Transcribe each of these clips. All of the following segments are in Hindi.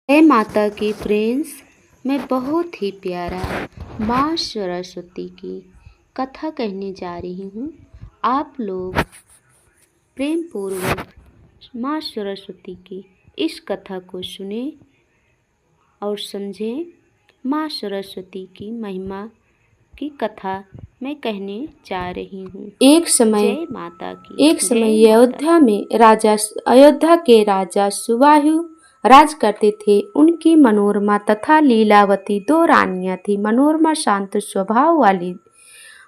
जय माता की फ्रेंड्स। मैं बहुत ही प्यारा माँ सरस्वती की कथा कहने जा रही हूँ। आप लोग प्रेम पूर्वक माँ सरस्वती की इस कथा को सुने और समझें। माँ सरस्वती की महिमा की कथा मैं कहने जा रही हूँ। एक समय जय माता की। अयोध्या के राजा सुबाहु राज करते थे। उनकी मनोरमा तथा लीलावती दो रानियां थी। मनोरमा शांत स्वभाव वाली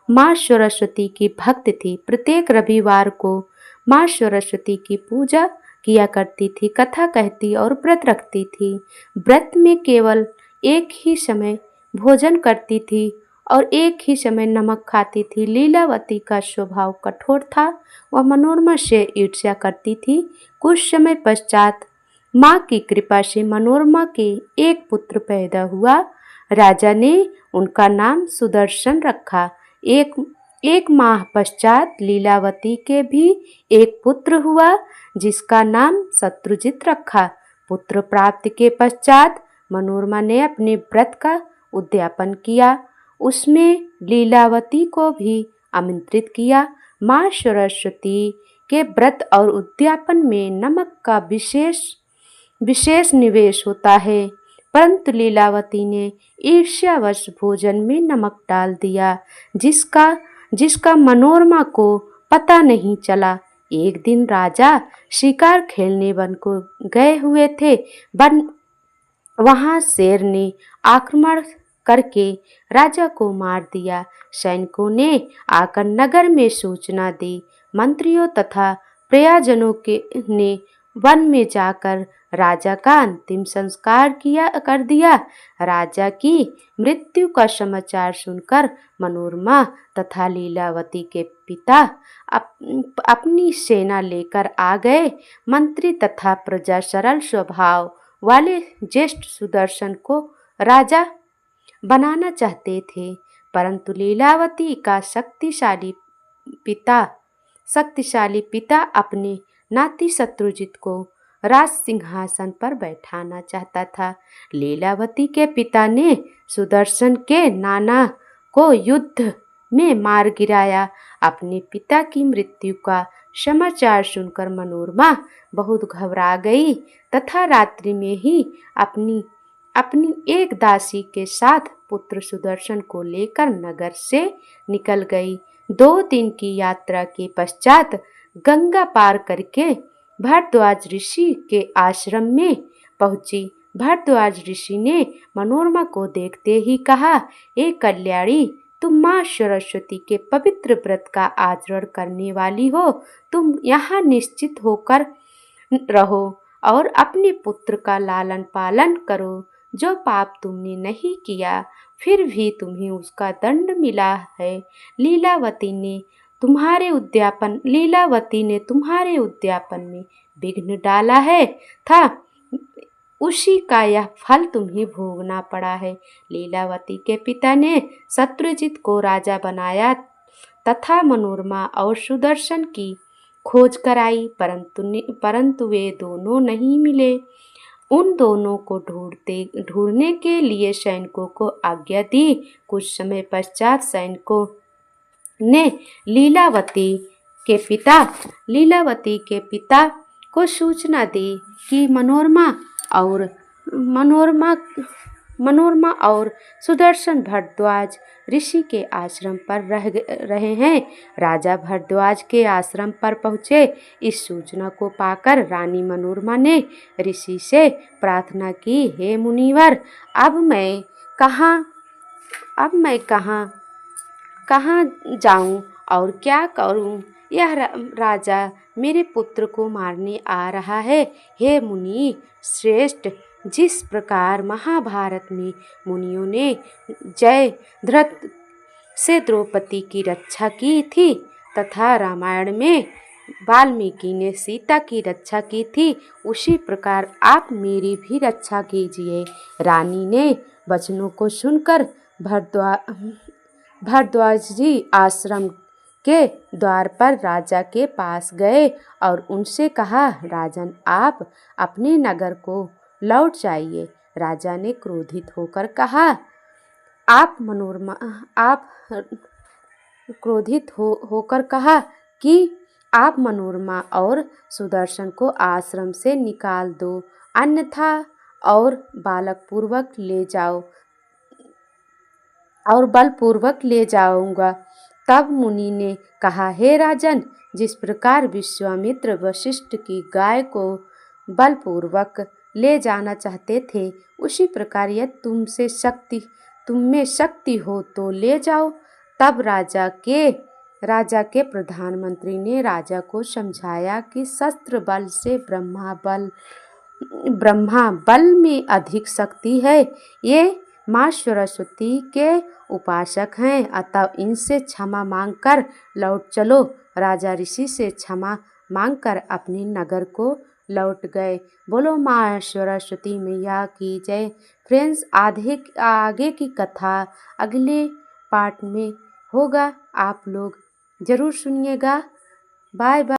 माँ सरस्वती की भक्त थी। प्रत्येक रविवार को माँ सरस्वती की पूजा किया करती थी, कथा कहती और व्रत रखती थी। व्रत में केवल एक ही समय भोजन करती थी और एक ही समय नमक खाती थी। लीलावती का स्वभाव कठोर था। वह मनोरमा से ईर्ष्या करती थी। कुछ समय पश्चात माँ की कृपा से मनोरमा के एक पुत्र पैदा हुआ। राजा ने उनका नाम सुदर्शन रखा। एक माह पश्चात लीलावती के भी एक पुत्र हुआ, जिसका नाम शत्रुजित रखा। पुत्र प्राप्ति के पश्चात मनोरमा ने अपने व्रत का उद्यापन किया। उसमें लीलावती को भी आमंत्रित किया। माँ सरस्वती के व्रत और उद्यापन में नमक का विशेष निवेश होता है, परंतु लीलावती ने ईर्ष्यावश भोजन में नमक डाल दिया, जिसका मनोरमा को पता नहीं चला। एक दिन राजा शिकार खेलने वन को गए हुए थे। वहां शेर ने आक्रमण करके राजा को मार दिया। सैनिकों ने आकर नगर में सूचना दी। मंत्रियों तथा प्रजाजनों ने वन में जाकर राजा का अंतिम संस्कार कर दिया। राजा की मृत्यु का समाचार सुनकर मनोरमा तथा लीलावती के पिता अपनी सेना लेकर आ गए। मंत्री तथा प्रजा सरल स्वभाव वाले ज्येष्ठ सुदर्शन को राजा बनाना चाहते थे, परंतु लीलावती का शक्तिशाली पिता अपने नाती शत्रुजित को राज सिंहासन पर बैठाना चाहता था। लीलावती के पिता ने सुदर्शन के नाना को युद्ध में मार गिराया। अपने पिता की मृत्यु का समाचार सुनकर मनोरमा बहुत घबरा गई तथा रात्रि में ही अपनी एक दासी के साथ पुत्र सुदर्शन को लेकर नगर से निकल गई। 2 दिन की यात्रा के पश्चात गंगा पार करके भारद्वाज ऋषि के आश्रम में पहुंची। भारद्वाज ऋषि ने मनोरमा को देखते ही कहा, ए कल्याणी, तुम माँ सरस्वती के पवित्र व्रत का आचरण करने वाली हो। तुम यहाँ निश्चित होकर रहो और अपने पुत्र का लालन पालन करो। जो पाप तुमने नहीं किया, फिर भी तुम्हें उसका दंड मिला है। लीलावती ने तुम्हारे उद्यापन में विघ्न डाला है था, उसी का यह फल तुम्हें भोगना पड़ा है। लीलावती के पिता ने शत्रुजित को राजा बनाया तथा मनोरमा और सुदर्शन की खोज कराई, परंतु वे दोनों नहीं मिले। उन दोनों को ढूंढने के लिए सैनिकों को आज्ञा दी। कुछ समय पश्चात सैनिकों ने लीलावती के पिता को सूचना दी कि मनोरमा और सुदर्शन भारद्वाज ऋषि के आश्रम पर रहे हैं। राजा भारद्वाज के आश्रम पर पहुँचे। इस सूचना को पाकर रानी मनोरमा ने ऋषि से प्रार्थना की, हे मुनिवर, अब मैं कहाँ जाऊं और क्या करूं? यह राजा मेरे पुत्र को मारने आ रहा है। हे मुनि श्रेष्ठ, जिस प्रकार महाभारत में मुनियों ने जयद्रथ से द्रौपदी की रक्षा की थी तथा रामायण में वाल्मीकि ने सीता की रक्षा की थी, उसी प्रकार आप मेरी भी रक्षा कीजिए। रानी ने वचनों को सुनकर भारद्वाज जी आश्रम के द्वार पर राजा के पास गए और उनसे कहा, राजन, आप अपने नगर को लौट जाइए। राजा ने क्रोधित होकर कहा, होकर कहा कि आप मनोरमा और सुदर्शन को आश्रम से निकाल दो, अन्यथा और बलपूर्वक ले जाऊंगा। तब मुनि ने कहा, हे राजन, जिस प्रकार विश्वामित्र वशिष्ठ की गाय को बलपूर्वक ले जाना चाहते थे, उसी प्रकार यदि तुम में शक्ति हो तो ले जाओ। तब राजा के प्रधानमंत्री ने राजा को समझाया कि शस्त्र बल से ब्रह्मा बल में अधिक शक्ति है। ये माँ सरस्वती के उपासक हैं, अतः इनसे क्षमा मांगकर लौट चलो। राजा ऋषि से क्षमा मांगकर अपने नगर को लौट गए। बोलो माँ सरस्वती मैया की जय। फ्रेंड्स, आगे की कथा अगले पार्ट में होगा, आप लोग ज़रूर सुनिएगा। Bye bye.